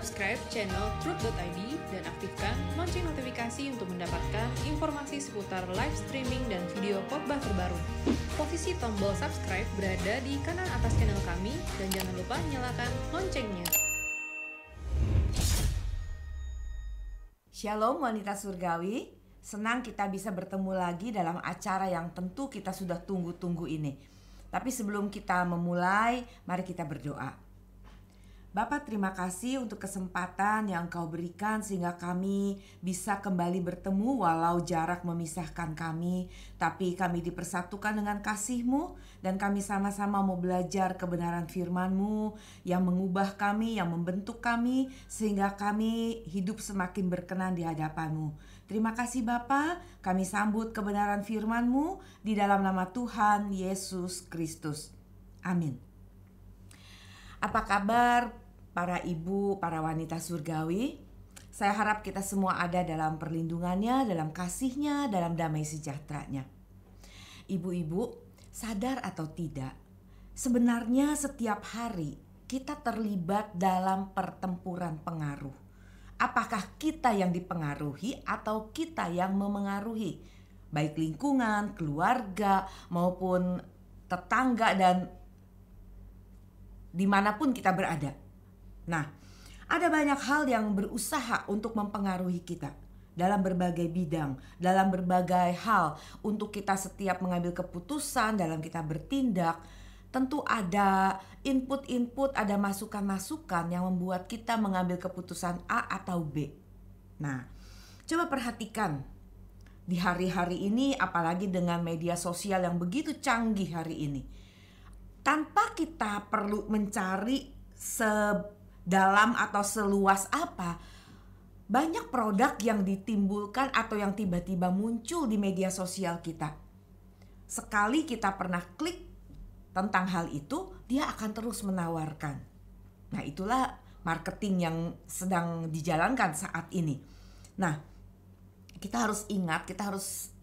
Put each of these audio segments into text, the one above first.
Subscribe channel Truth.id dan aktifkan lonceng notifikasi untuk mendapatkan informasi seputar live streaming dan video khotbah terbaru. Posisi tombol subscribe berada di kanan atas channel kami dan jangan lupa nyalakan loncengnya. Shalom wanita surgawi, senang kita bisa bertemu lagi dalam acara yang tentu kita sudah tunggu-tunggu ini. Tapi sebelum kita memulai, mari kita berdoa. Bapa, terima kasih untuk kesempatan yang Kau berikan sehingga kami bisa kembali bertemu walau jarak memisahkan kami. Tapi kami dipersatukan dengan kasih-Mu dan kami sama-sama mau belajar kebenaran firman-Mu yang mengubah kami, yang membentuk kami sehingga kami hidup semakin berkenan di hadapan-Mu. Terima kasih Bapa, kami sambut kebenaran firman-Mu di dalam nama Tuhan Yesus Kristus. Amin. Apa kabar para ibu, para wanita surgawi? Saya harap kita semua ada dalam perlindungannya, dalam kasihnya, dalam damai sejahteranya. Ibu-ibu, sadar atau tidak, sebenarnya setiap hari kita terlibat dalam pertempuran pengaruh. Apakah kita yang dipengaruhi atau kita yang memengaruhi? Baik lingkungan, keluarga, maupun tetangga dan dimanapun kita berada. Nah, ada banyak hal yang berusaha untuk mempengaruhi kita dalam berbagai bidang, dalam berbagai hal untuk kita setiap mengambil keputusan, dalam kita bertindak. Tentu ada input-input, ada masukan-masukan yang membuat kita mengambil keputusan A atau B. Nah, coba perhatikan di hari-hari ini, apalagi dengan media sosial yang begitu canggih hari ini. Tanpa kita perlu mencari sedalam atau seluas apa, banyak produk yang ditimbulkan atau yang tiba-tiba muncul di media sosial kita. Sekali kita pernah klik tentang hal itu, dia akan terus menawarkan. Nah, itulah marketing yang sedang dijalankan saat ini. Nah, kita harus ingat, kita harus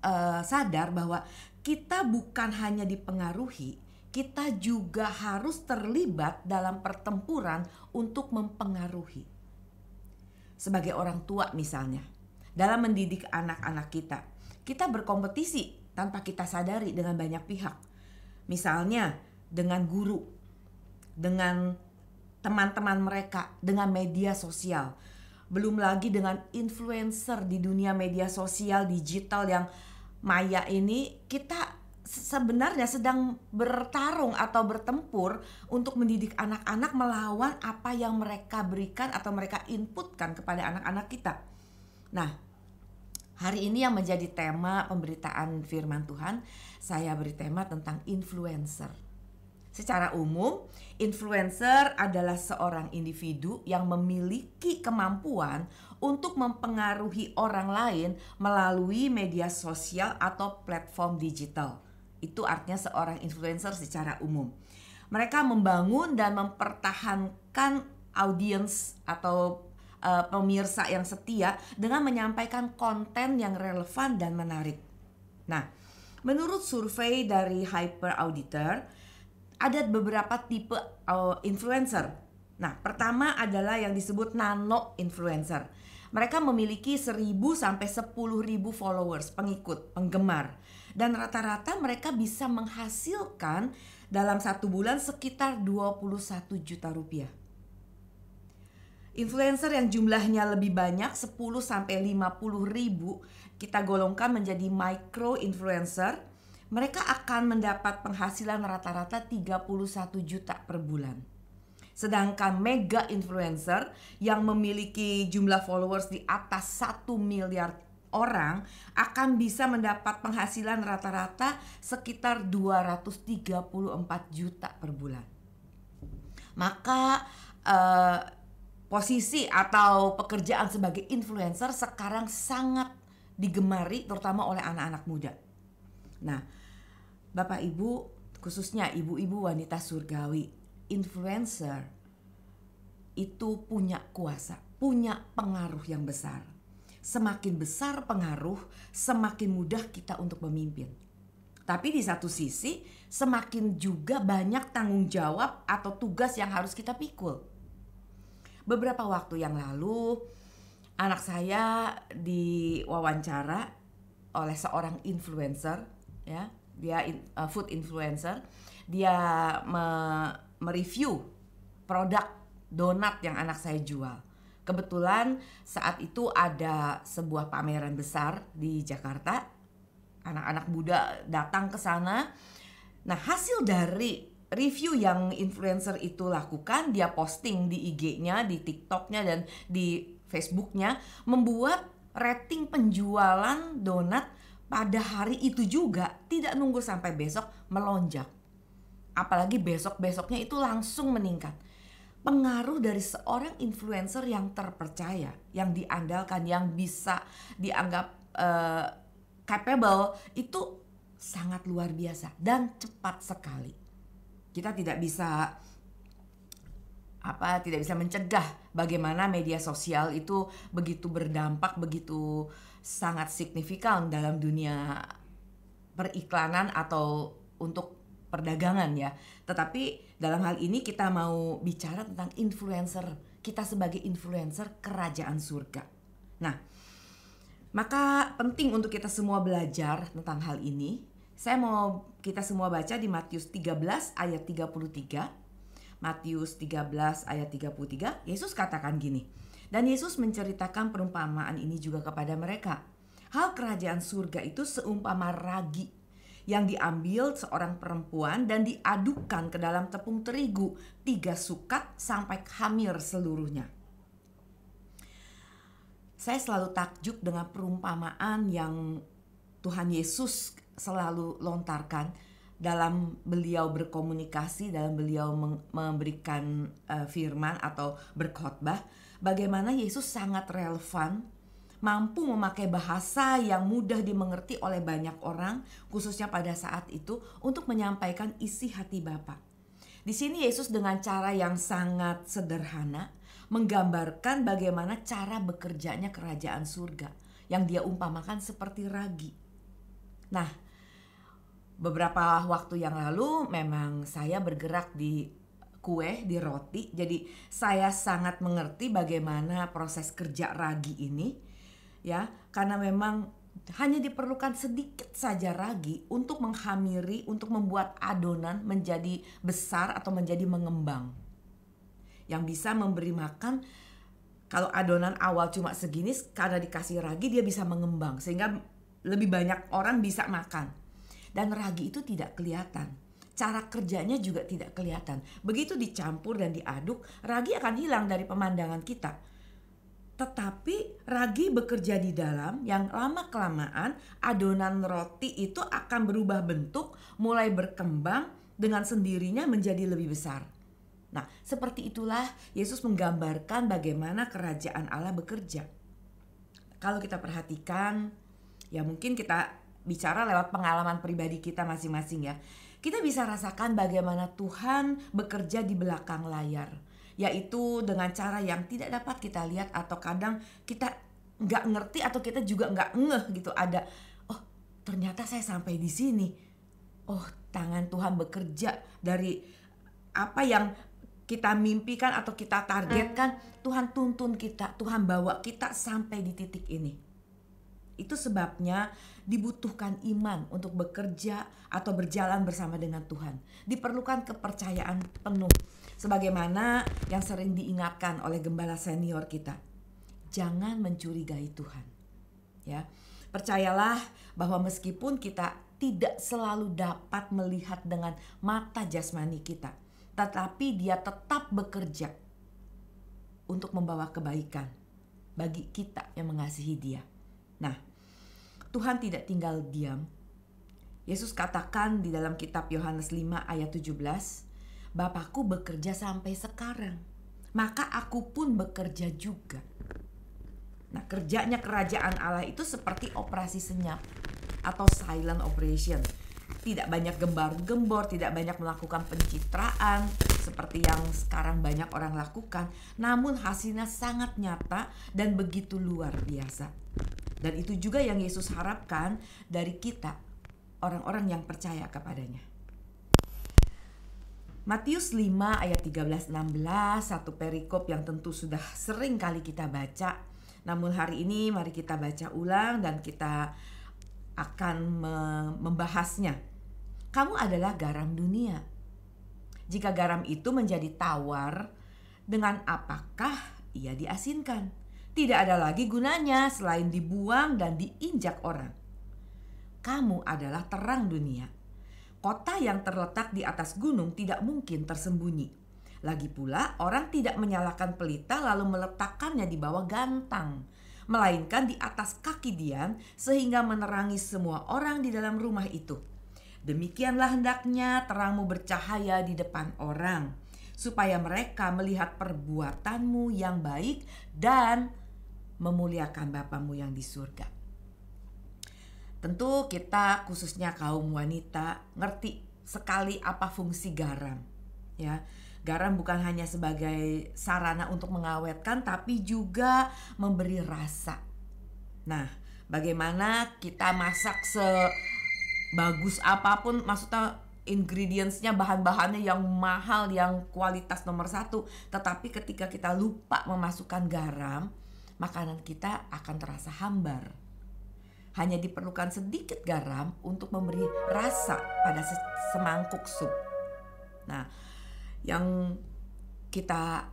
sadar bahwa kita bukan hanya dipengaruhi, kita juga harus terlibat dalam pertempuran untuk mempengaruhi. Sebagai orang tua misalnya, dalam mendidik anak-anak kita berkompetisi tanpa kita sadari dengan banyak pihak. Misalnya dengan guru, dengan teman-teman mereka, dengan media sosial. Belum lagi dengan influencer di dunia media sosial digital yang maya ini, kita sebenarnya sedang bertarung atau bertempur untuk mendidik anak-anak melawan apa yang mereka berikan atau mereka inputkan kepada anak-anak kita. Nah, hari ini yang menjadi tema pemberitaan firman Tuhan, saya beri tema tentang influencer. Secara umum, influencer adalah seorang individu yang memiliki kemampuan untuk mempengaruhi orang lain melalui media sosial atau platform digital. Itu artinya seorang influencer secara umum. Mereka membangun dan mempertahankan audiens atau pemirsa yang setia dengan menyampaikan konten yang relevan dan menarik. Nah, menurut survei dari Hyper Auditor, ada beberapa tipe influencer. Nah, pertama adalah yang disebut nano influencer. Mereka memiliki 1.000 sampai 10.000 followers, pengikut, penggemar. Dan rata-rata mereka bisa menghasilkan dalam 1 bulan sekitar 21 juta rupiah. Influencer yang jumlahnya lebih banyak, 10 sampai 50 ribu, kita golongkan menjadi micro influencer. Mereka akan mendapat penghasilan rata-rata 31 juta per bulan. Sedangkan mega influencer yang memiliki jumlah followers di atas 1 miliar orang akan bisa mendapat penghasilan rata-rata sekitar 234 juta per bulan. Maka posisi atau pekerjaan sebagai influencer sekarang sangat digemari terutama oleh anak-anak muda. Nah, Bapak Ibu, khususnya ibu-ibu wanita surgawi, influencer itu punya kuasa, punya pengaruh yang besar. Semakin besar pengaruh, semakin mudah kita untuk memimpin. Tapi di satu sisi, semakin juga banyak tanggung jawab atau tugas yang harus kita pikul. beberapa waktu yang lalu anak saya diwawancara oleh seorang influencer, ya, dia food influencer. Dia mereview produk donat yang anak saya jual. Kebetulan saat itu ada sebuah pameran besar di Jakarta. Anak-anak muda datang ke sana. Nah, hasil dari review yang influencer itu lakukan, dia posting di IG-nya, di TikTok-nya, dan di Facebook-nya, membuat rating penjualan donat pada hari itu juga, tidak nunggu sampai besok, melonjak. Apalagi besok-besoknya itu langsung meningkat. Pengaruh dari seorang influencer yang terpercaya, yang diandalkan, yang bisa dianggap capable, itu sangat luar biasa dan cepat sekali. Kita tidak bisa mencegah bagaimana media sosial itu begitu berdampak, begitu sangat signifikan dalam dunia periklanan atau untuk perdagangan, ya. Tetapi dalam hal ini kita mau bicara tentang influencer, kita sebagai influencer kerajaan surga. Nah, maka penting untuk kita semua belajar tentang hal ini. Saya mau kita semua baca di Matius 13 ayat 33. Matius 13 ayat 33, Yesus katakan gini. Dan Yesus menceritakan perumpamaan ini juga kepada mereka. Hal kerajaan surga itu seumpama ragi yang diambil seorang perempuan dan diadukkan ke dalam tepung terigu 3 sukat sampai khamir seluruhnya. Saya selalu takjub dengan perumpamaan yang Tuhan Yesus selalu lontarkan dalam beliau berkomunikasi, dalam beliau memberikan firman atau berkhotbah. Bagaimana Yesus sangat relevan, mampu memakai bahasa yang mudah dimengerti oleh banyak orang, khususnya pada saat itu, untuk menyampaikan isi hati Bapa. Di sini Yesus dengan cara yang sangat sederhana menggambarkan bagaimana cara bekerjanya kerajaan surga, yang dia umpamakan seperti ragi. Nah, beberapa waktu yang lalu memang saya bergerak di kue, di roti. Jadi saya sangat mengerti bagaimana proses kerja ragi ini, ya, karena memang hanya diperlukan sedikit saja ragi untuk menghamiri, untuk membuat adonan menjadi besar atau menjadi mengembang, yang bisa memberi makan. Kalau adonan awal cuma segini, karena dikasih ragi dia bisa mengembang sehingga lebih banyak orang bisa makan. Dan ragi itu tidak kelihatan, cara kerjanya juga tidak kelihatan. Begitu dicampur dan diaduk, ragi akan hilang dari pemandangan kita. Tetapi ragi bekerja di dalam, yang lama-kelamaan adonan roti itu akan berubah bentuk, mulai berkembang dengan sendirinya menjadi lebih besar. Nah, seperti itulah Yesus menggambarkan bagaimana kerajaan Allah bekerja. Kalau kita perhatikan, ya mungkin kita bicara lewat pengalaman pribadi kita masing-masing, ya. Kita bisa rasakan bagaimana Tuhan bekerja di belakang layar, yaitu dengan cara yang tidak dapat kita lihat, atau kadang kita nggak ngerti atau kita juga nggak ngeh gitu. Ada, oh ternyata saya sampai di sini. Oh, tangan Tuhan bekerja dari apa yang kita mimpikan atau kita targetkan. Tuhan tuntun kita, Tuhan bawa kita sampai di titik ini. Itu sebabnya dibutuhkan iman untuk bekerja atau berjalan bersama dengan Tuhan. Diperlukan kepercayaan penuh. Sebagaimana yang sering diingatkan oleh gembala senior kita. Jangan mencurigai Tuhan. Ya, percayalah bahwa meskipun kita tidak selalu dapat melihat dengan mata jasmani kita, tetapi Dia tetap bekerja untuk membawa kebaikan bagi kita yang mengasihi Dia. Nah, Tuhan tidak tinggal diam. Yesus katakan di dalam kitab Yohanes 5 ayat 17, Bapakku bekerja sampai sekarang, maka aku pun bekerja juga. Nah, kerjanya kerajaan Allah itu seperti operasi senyap atau silent operation. Tidak banyak gembar-gembor, tidak banyak melakukan pencitraan seperti yang sekarang banyak orang lakukan, namun hasilnya sangat nyata dan begitu luar biasa. Dan itu juga yang Yesus harapkan dari kita, orang-orang yang percaya kepadanya. Matius 5 ayat 13-16, satu perikop yang tentu sudah sering kali kita baca. Namun hari ini mari kita baca ulang dan kita akan membahasnya. Kamu adalah garam dunia. Jika garam itu menjadi tawar, dengan apakah ia diasinkan? Tidak ada lagi gunanya selain dibuang dan diinjak orang. Kamu adalah terang dunia. Kota yang terletak di atas gunung tidak mungkin tersembunyi. Lagi pula orang tidak menyalakan pelita lalu meletakkannya di bawah gantang, melainkan di atas kaki dian sehingga menerangi semua orang di dalam rumah itu. Demikianlah hendaknya terangmu bercahaya di depan orang, supaya mereka melihat perbuatanmu yang baik dan memuliakan Bapamu yang di surga. Tentu kita khususnya kaum wanita ngerti sekali apa fungsi garam. Ya, garam bukan hanya sebagai sarana untuk mengawetkan tapi juga memberi rasa. Nah, bagaimana kita masak sebagus apapun, maksudnya ingredientsnya, bahan-bahannya yang mahal, yang kualitas nomor 1, tetapi ketika kita lupa memasukkan garam, makanan kita akan terasa hambar. Hanya diperlukan sedikit garam untuk memberi rasa pada semangkuk sup. Nah, yang kita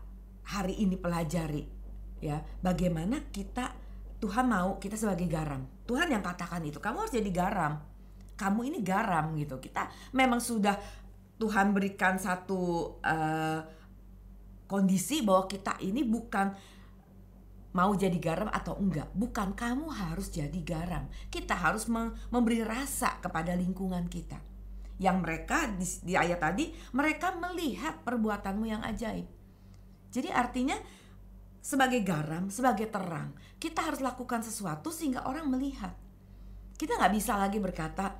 hari ini pelajari ya, bagaimana Tuhan mau kita sebagai garam. Tuhan yang katakan itu, kamu harus jadi garam. Kamu ini garam gitu. Kita memang sudah Tuhan berikan satu kondisi bahwa kita ini bukan mau jadi garam atau enggak. Bukan, kamu harus jadi garam. Kita harus memberi rasa kepada lingkungan kita. Yang mereka di ayat tadi, mereka melihat perbuatanmu yang ajaib. Jadi artinya sebagai garam, sebagai terang, kita harus lakukan sesuatu sehingga orang melihat. Kita gak bisa lagi berkata,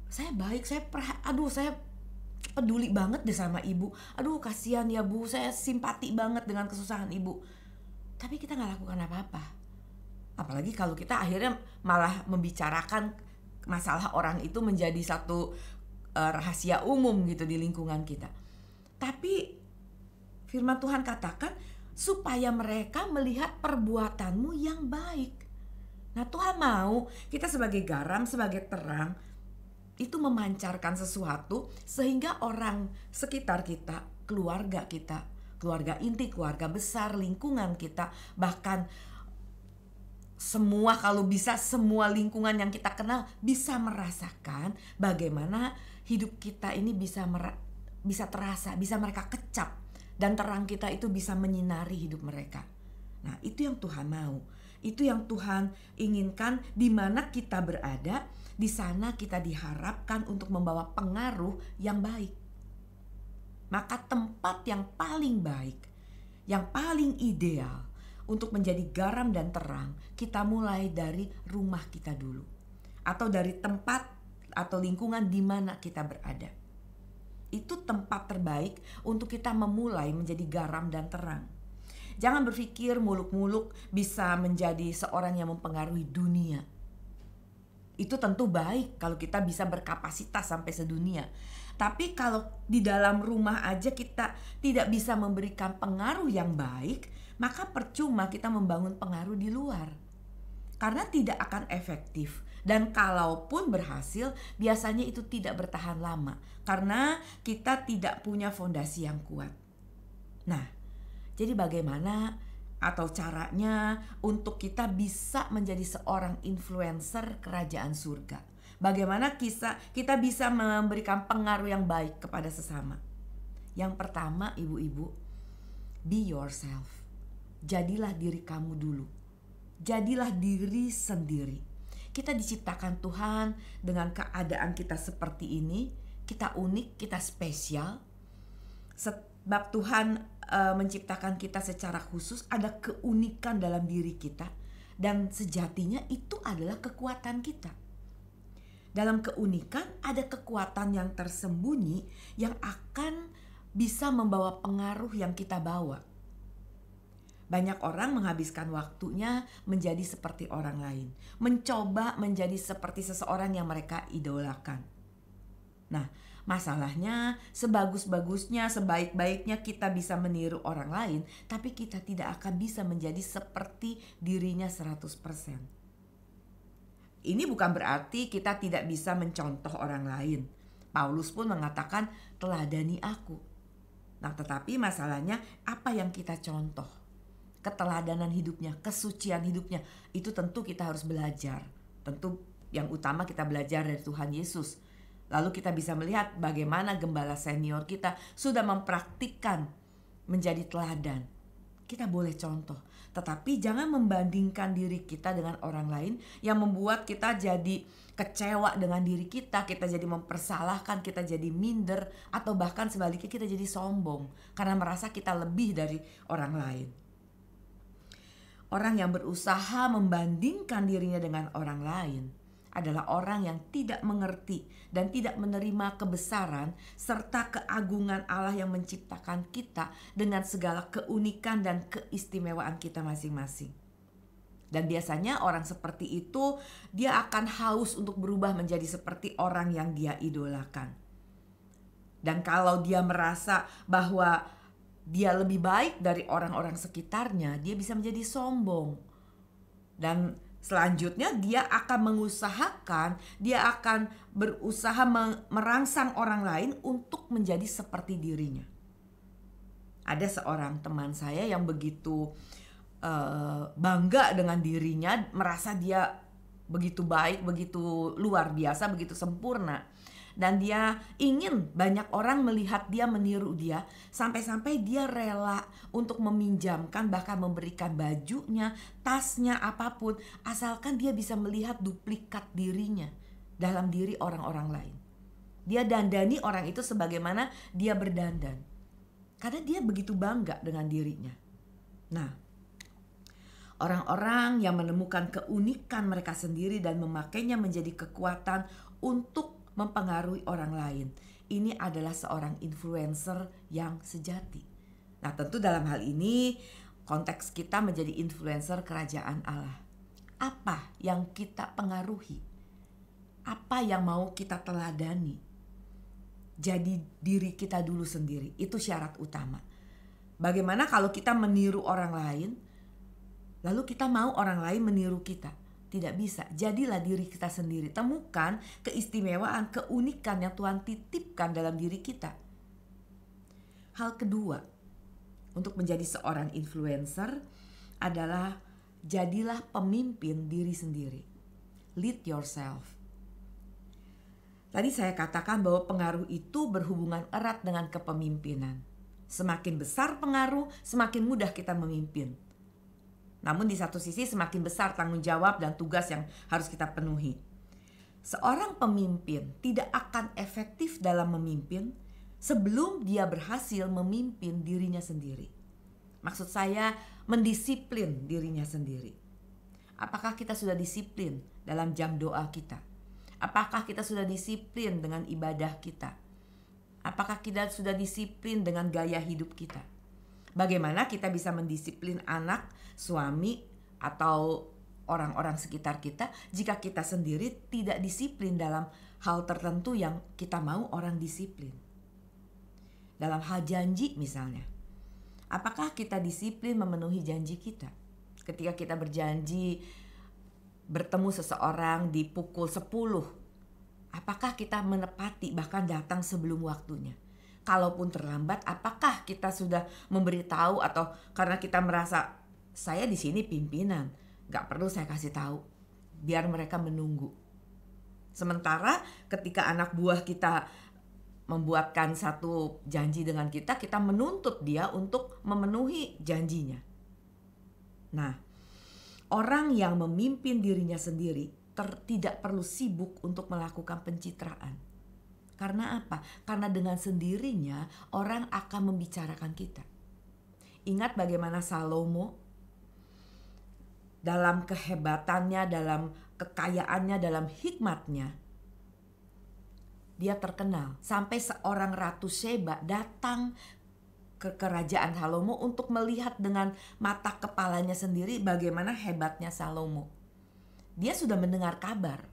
saya baik, saya peduli banget deh sama ibu. Aduh kasihan ya bu, saya simpati banget dengan kesusahan ibu. Tapi kita gak lakukan apa-apa. Apalagi kalau kita akhirnya malah membicarakan masalah orang itu menjadi satu rahasia umum gitu di lingkungan kita. Tapi firman Tuhan katakan supaya mereka melihat perbuatanmu yang baik. Nah, Tuhan mau kita sebagai garam, sebagai terang itu memancarkan sesuatu sehingga orang sekitar kita, keluarga kita, keluarga inti, keluarga besar, lingkungan kita, bahkan semua, kalau bisa semua lingkungan yang kita kenal bisa merasakan bagaimana hidup kita ini bisa terasa, bisa mereka kecap, dan terang kita itu bisa menyinari hidup mereka. Nah, itu yang Tuhan mau. Itu yang Tuhan inginkan. Di mana kita berada, di sana kita diharapkan untuk membawa pengaruh yang baik. Maka tempat yang paling baik, yang paling ideal untuk menjadi garam dan terang, kita mulai dari rumah kita dulu. Atau dari tempat atau lingkungan di mana kita berada. Itu tempat terbaik untuk kita memulai menjadi garam dan terang. Jangan berpikir muluk-muluk bisa menjadi seorang yang mempengaruhi dunia. Itu tentu baik kalau kita bisa berkapasitas sampai sedunia. Tapi kalau di dalam rumah aja kita tidak bisa memberikan pengaruh yang baik, maka percuma kita membangun pengaruh di luar. Karena tidak akan efektif. Dan kalaupun berhasil, biasanya itu tidak bertahan lama. Karena kita tidak punya fondasi yang kuat. Nah, jadi bagaimana atau caranya untuk kita bisa menjadi seorang influencer kerajaan surga? Bagaimana kita bisa memberikan pengaruh yang baik kepada sesama? Yang pertama, ibu-ibu, be yourself. Jadilah diri kamu dulu. Jadilah diri sendiri. Kita diciptakan Tuhan dengan keadaan kita seperti ini. Kita unik, kita spesial. Sebab Tuhan menciptakan kita secara khusus, ada keunikan dalam diri kita. Dan sejatinya itu adalah kekuatan kita. Dalam keunikan ada kekuatan yang tersembunyi yang akan bisa membawa pengaruh yang kita bawa. Banyak orang menghabiskan waktunya menjadi seperti orang lain, mencoba menjadi seperti seseorang yang mereka idolakan. Nah, Masalahnya, sebagus-bagusnya, sebaik-baiknya kita bisa meniru orang lain, tapi kita tidak akan bisa menjadi seperti dirinya 100%. Ini bukan berarti kita tidak bisa mencontoh orang lain. Paulus pun mengatakan, teladani aku. Nah, tetapi masalahnya apa yang kita contoh? Keteladanan hidupnya, kesucian hidupnya, itu tentu kita harus belajar. Tentu yang utama kita belajar dari Tuhan Yesus. Lalu kita bisa melihat bagaimana gembala senior kita sudah mempraktikkan menjadi teladan. Kita boleh contoh, tetapi jangan membandingkan diri kita dengan orang lain yang membuat kita jadi kecewa dengan diri kita jadi mempersalahkan, kita jadi minder, atau bahkan sebaliknya kita jadi sombong karena merasa kita lebih dari orang lain. Orang yang berusaha membandingkan dirinya dengan orang lain adalah orang yang tidak mengerti dan tidak menerima kebesaran serta keagungan Allah yang menciptakan kita dengan segala keunikan dan keistimewaan kita masing-masing. Dan biasanya orang seperti itu dia akan haus untuk berubah menjadi seperti orang yang dia idolakan. Dan kalau dia merasa bahwa dia lebih baik dari orang-orang sekitarnya, dia bisa menjadi sombong. Dan selanjutnya dia akan mengusahakan, dia akan berusaha merangsang orang lain untuk menjadi seperti dirinya. Ada seorang teman saya yang begitu bangga dengan dirinya, merasa dia begitu baik, begitu luar biasa, begitu sempurna. Dan dia ingin banyak orang melihat dia, meniru dia, sampai-sampai dia rela untuk meminjamkan, bahkan memberikan bajunya, tasnya, apapun, asalkan dia bisa melihat duplikat dirinya dalam diri orang-orang lain. Dia dandani orang itu sebagaimana dia berdandan, karena dia begitu bangga dengan dirinya. Nah, orang-orang yang menemukan keunikan mereka sendiri dan memakainya menjadi kekuatan untuk mempengaruhi orang lain, ini adalah seorang influencer yang sejati. Nah, tentu dalam hal ini konteks kita menjadi influencer kerajaan Allah. Apa yang kita pengaruhi? Apa yang mau kita teladani? Jadi diri kita dulu sendiri, itu syarat utama. Bagaimana kalau kita meniru orang lain, lalu kita mau orang lain meniru kita? Tidak bisa. Jadilah diri kita sendiri. Temukan keistimewaan, keunikan yang Tuhan titipkan dalam diri kita. Hal kedua, untuk menjadi seorang influencer adalah jadilah pemimpin diri sendiri. Lead yourself. Tadi saya katakan bahwa pengaruh itu berhubungan erat dengan kepemimpinan. Semakin besar pengaruh, semakin mudah kita memimpin. Namun di satu sisi semakin besar tanggung jawab dan tugas yang harus kita penuhi. Seorang pemimpin tidak akan efektif dalam memimpin sebelum dia berhasil memimpin dirinya sendiri. Maksud saya mendisiplin dirinya sendiri. Apakah kita sudah disiplin dalam jam doa kita? Apakah kita sudah disiplin dengan ibadah kita? Apakah kita sudah disiplin dengan gaya hidup kita? Bagaimana kita bisa mendisiplin anak, suami, atau orang-orang sekitar kita jika kita sendiri tidak disiplin dalam hal tertentu yang kita mau orang disiplin? Dalam hal janji misalnya, apakah kita disiplin memenuhi janji kita? Ketika kita berjanji bertemu seseorang di pukul 10, apakah kita menepati bahkan datang sebelum waktunya? Kalaupun terlambat, apakah kita sudah memberitahu atau karena kita merasa saya di sini pimpinan, gak perlu saya kasih tahu, biar mereka menunggu. Sementara ketika anak buah kita membuatkan satu janji dengan kita menuntut dia untuk memenuhi janjinya. Nah, orang yang memimpin dirinya sendiri tidak perlu sibuk untuk melakukan pencitraan. Karena apa? Karena dengan sendirinya orang akan membicarakan kita. Ingat bagaimana Salomo dalam kehebatannya, dalam kekayaannya, dalam hikmatnya, dia terkenal. Sampai seorang Ratu Sheba datang ke kerajaan Salomo untuk melihat dengan mata kepalanya sendiri bagaimana hebatnya Salomo. Dia sudah mendengar kabar.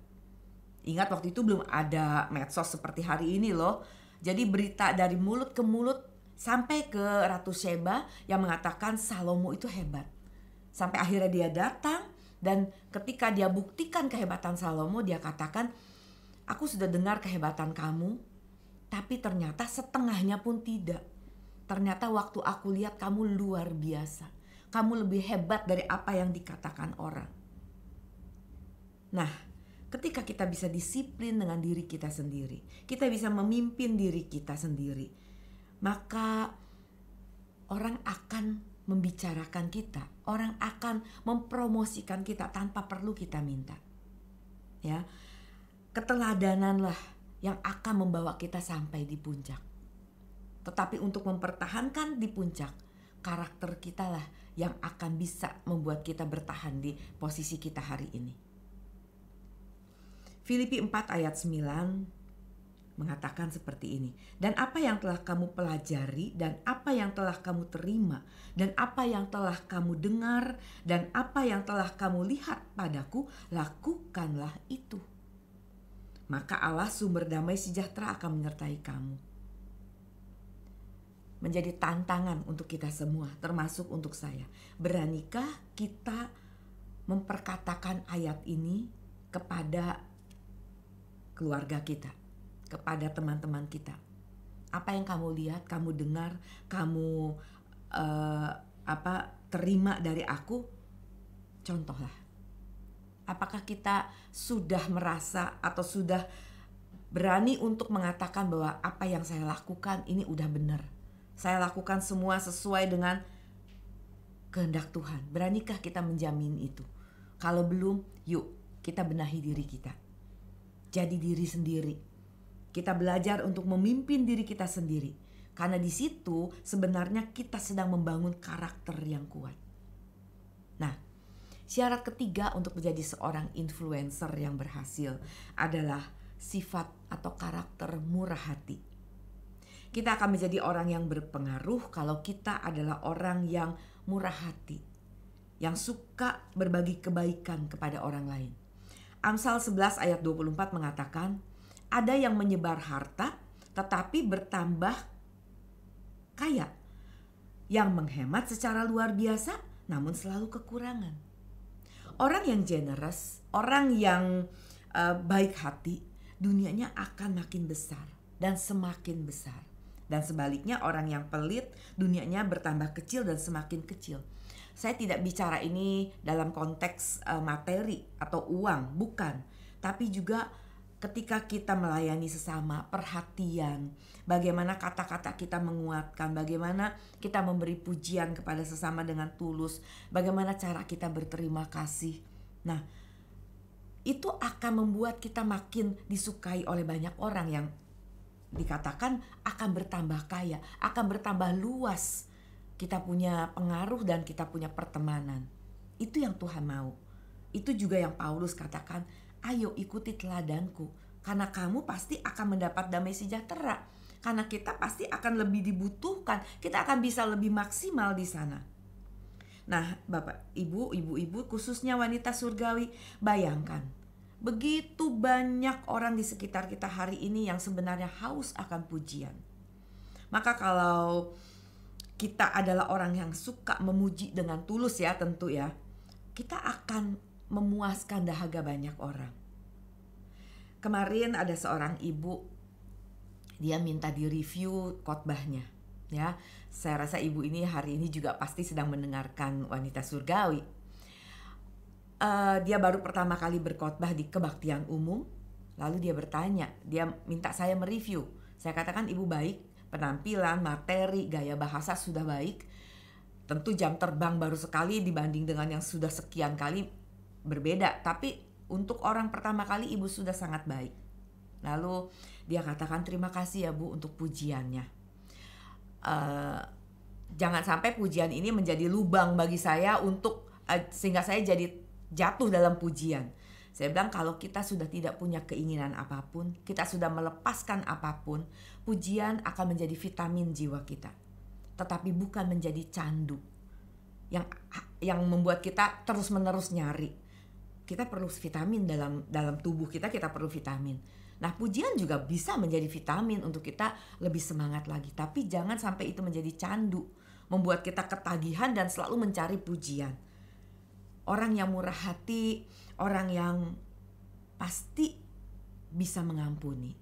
Ingat waktu itu belum ada medsos seperti hari ini loh. Jadi berita dari mulut ke mulut sampai ke Ratu Sheba yang mengatakan Salomo itu hebat. Sampai akhirnya dia datang, dan ketika dia buktikan kehebatan Salomo, dia katakan, aku sudah dengar kehebatan kamu, tapi ternyata setengahnya pun tidak. Ternyata waktu aku lihat kamu luar biasa. Kamu lebih hebat dari apa yang dikatakan orang. Nah, ketika kita bisa disiplin dengan diri kita sendiri, kita bisa memimpin diri kita sendiri, maka orang akan membicarakan kita, orang akan mempromosikan kita tanpa perlu kita minta. Ya, keteladananlah yang akan membawa kita sampai di puncak. Tetapi untuk mempertahankan di puncak, karakter kita lah yang akan bisa membuat kita bertahan di posisi kita hari ini. Filipi 4 ayat 9 mengatakan seperti ini. Dan apa yang telah kamu pelajari, dan apa yang telah kamu terima, dan apa yang telah kamu dengar, dan apa yang telah kamu lihat padaku, lakukanlah itu. Maka Allah sumber damai sejahtera akan menyertai kamu. Menjadi tantangan untuk kita semua, termasuk untuk saya. Beranikah kita memperkatakan ayat ini kepada keluarga kita, kepada teman-teman kita? Apa yang kamu lihat, kamu dengar, kamu terima dari aku? Contohlah. Apakah kita sudah merasa atau sudah berani untuk mengatakan bahwa apa yang saya lakukan ini udah benar? Saya lakukan semua sesuai dengan kehendak Tuhan. Beranikah kita menjamin itu? Kalau belum, yuk kita benahi diri kita. Jadi diri sendiri. Kita belajar untuk memimpin diri kita sendiri. Karena di situ sebenarnya kita sedang membangun karakter yang kuat. Nah, syarat ketiga untuk menjadi seorang influencer yang berhasil adalah sifat atau karakter murah hati. Kita akan menjadi orang yang berpengaruh kalau kita adalah orang yang murah hati, yang suka berbagi kebaikan kepada orang lain. Amsal 11 ayat 24 mengatakan, ada yang menyebar harta tetapi bertambah kaya, yang menghemat secara luar biasa namun selalu kekurangan. Orang yang generous, orang yang baik hati, dunianya akan makin besar dan semakin besar. Dan sebaliknya orang yang pelit, dunianya bertambah kecil dan semakin kecil. Saya tidak bicara ini dalam konteks materi atau uang, bukan. Tapi juga ketika kita melayani sesama, perhatian, bagaimana kata-kata kita menguatkan, bagaimana kita memberi pujian kepada sesama dengan tulus, bagaimana cara kita berterima kasih. Nah, itu akan membuat kita makin disukai oleh banyak orang yang dikatakan akan bertambah kaya, akan bertambah luas. Kita punya pengaruh dan kita punya pertemanan. Itu yang Tuhan mau. Itu juga yang Paulus katakan, ayo ikuti teladanku. Karena kamu pasti akan mendapat damai sejahtera. Karena kita pasti akan lebih dibutuhkan. Kita akan bisa lebih maksimal di sana. Nah, Bapak, Ibu, khususnya wanita surgawi, bayangkan. Begitu banyak orang di sekitar kita hari ini yang sebenarnya haus akan pujian. Maka kalau kita adalah orang yang suka memuji dengan tulus ya tentu ya, kita akan memuaskan dahaga banyak orang. Kemarin ada seorang ibu, dia minta di-review khotbahnya. Ya, saya rasa ibu ini hari ini juga pasti sedang mendengarkan Wanita Surgawi. Dia baru pertama kali berkhotbah di kebaktian umum. Lalu dia bertanya, dia minta saya mereview. Saya katakan, ibu baik, penampilan, materi, gaya bahasa sudah baik. Tentu jam terbang baru sekali dibanding dengan yang sudah sekian kali berbeda. Tapi untuk orang pertama kali ibu sudah sangat baik. Lalu dia katakan, terima kasih ya Bu untuk pujiannya. Jangan sampai pujian ini menjadi lubang bagi saya untuk sehingga saya jadi jatuh dalam pujian. Saya bilang kalau kita sudah tidak punya keinginan apapun, kita sudah melepaskan apapun, pujian akan menjadi vitamin jiwa kita. Tetapi bukan menjadi candu yang membuat kita terus-menerus nyari. Kita perlu vitamin dalam tubuh kita perlu vitamin. Nah, pujian juga bisa menjadi vitamin untuk kita lebih semangat lagi. Tapi jangan sampai itu menjadi candu, membuat kita ketagihan dan selalu mencari pujian. Orang yang murah hati, orang yang pasti bisa mengampuni.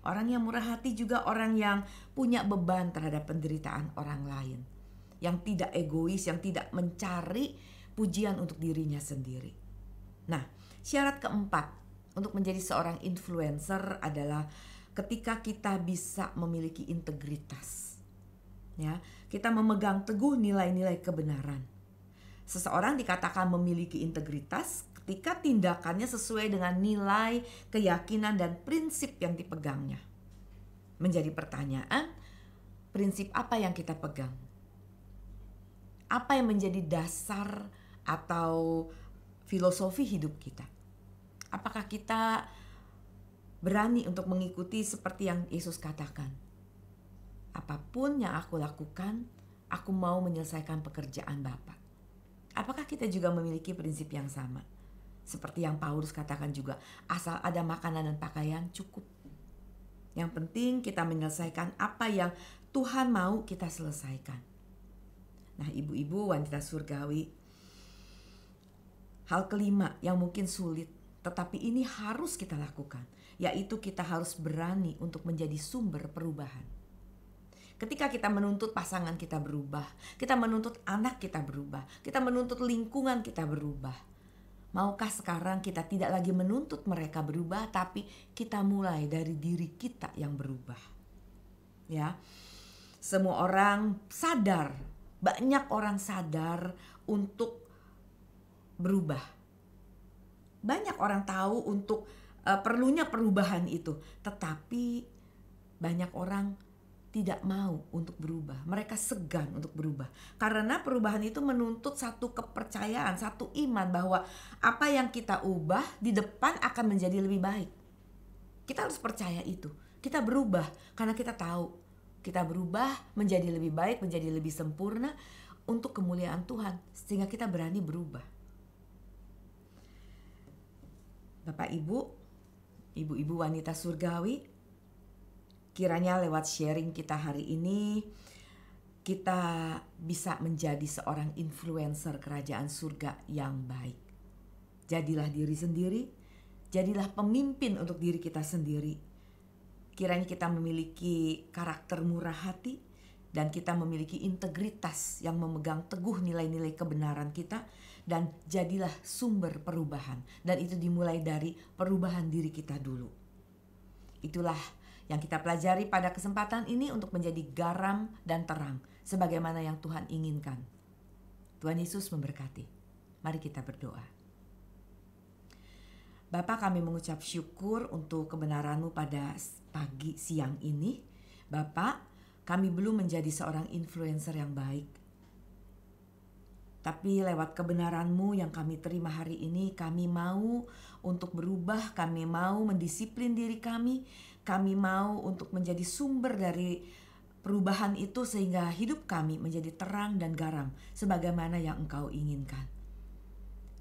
Orang yang murah hati juga orang yang punya beban terhadap penderitaan orang lain. Yang tidak egois, yang tidak mencari pujian untuk dirinya sendiri. Nah, syarat keempat untuk menjadi seorang influencer adalah ketika kita bisa memiliki integritas. Ya, kita memegang teguh nilai-nilai kebenaran. Seseorang dikatakan memiliki integritas ketika tindakannya sesuai dengan nilai, keyakinan, dan prinsip yang dipegangnya. Menjadi pertanyaan, prinsip apa yang kita pegang? Apa yang menjadi dasar atau filosofi hidup kita? Apakah kita berani untuk mengikuti seperti yang Yesus katakan? Apapun yang aku lakukan, aku mau menyelesaikan pekerjaan Bapa. Apakah kita juga memiliki prinsip yang sama? Seperti yang Paulus katakan juga, asal ada makanan dan pakaian cukup. Yang penting kita menyelesaikan apa yang Tuhan mau kita selesaikan. Nah, ibu-ibu wanita surgawi, hal kelima yang mungkin sulit, tetapi ini harus kita lakukan, yaitu kita harus berani untuk menjadi sumber perubahan. Ketika kita menuntut pasangan kita berubah, kita menuntut anak kita berubah, kita menuntut lingkungan kita berubah. Maukah sekarang kita tidak lagi menuntut mereka berubah, tapi kita mulai dari diri kita yang berubah. Ya, semua orang sadar, banyak orang sadar untuk berubah. Banyak orang tahu untuk perlunya perubahan itu, tetapi banyak orang tidak mau untuk berubah. Mereka segan untuk berubah karena perubahan itu menuntut satu kepercayaan, satu iman bahwa apa yang kita ubah di depan akan menjadi lebih baik. Kita harus percaya itu. Kita berubah karena kita tahu kita berubah menjadi lebih baik, menjadi lebih sempurna untuk kemuliaan Tuhan, sehingga kita berani berubah. Bapak Ibu, ibu-ibu wanita surgawi, kiranya lewat sharing kita hari ini, kita bisa menjadi seorang influencer kerajaan surga yang baik. Jadilah diri sendiri, jadilah pemimpin untuk diri kita sendiri. Kiranya kita memiliki karakter murah hati, dan kita memiliki integritas yang memegang teguh nilai-nilai kebenaran kita, dan jadilah sumber perubahan. Dan itu dimulai dari perubahan diri kita dulu. Itulah yang kita pelajari pada kesempatan ini untuk menjadi garam dan terang sebagaimana yang Tuhan inginkan. Tuhan Yesus memberkati. Mari kita berdoa. Bapa, kami mengucap syukur untuk kebenaran-Mu pada pagi siang ini. Bapa, kami belum menjadi seorang influencer yang baik. Tapi lewat kebenaran-Mu yang kami terima hari ini, kami mau untuk berubah, kami mau mendisiplin diri kami mau untuk menjadi sumber dari perubahan itu sehingga hidup kami menjadi terang dan garam sebagaimana yang Engkau inginkan.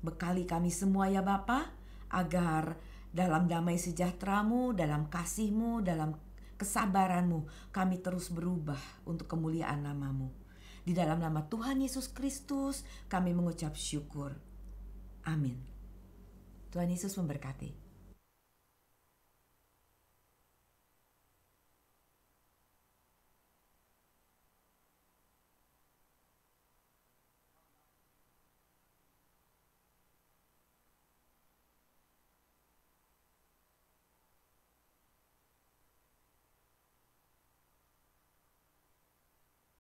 Bekali kami semua ya Bapa, agar dalam damai sejahtera-Mu, dalam kasih-Mu, dalam kesabaran-Mu, kami terus berubah untuk kemuliaan nama-Mu. Di dalam nama Tuhan Yesus Kristus kami mengucap syukur. Amin. Tuhan Yesus memberkati.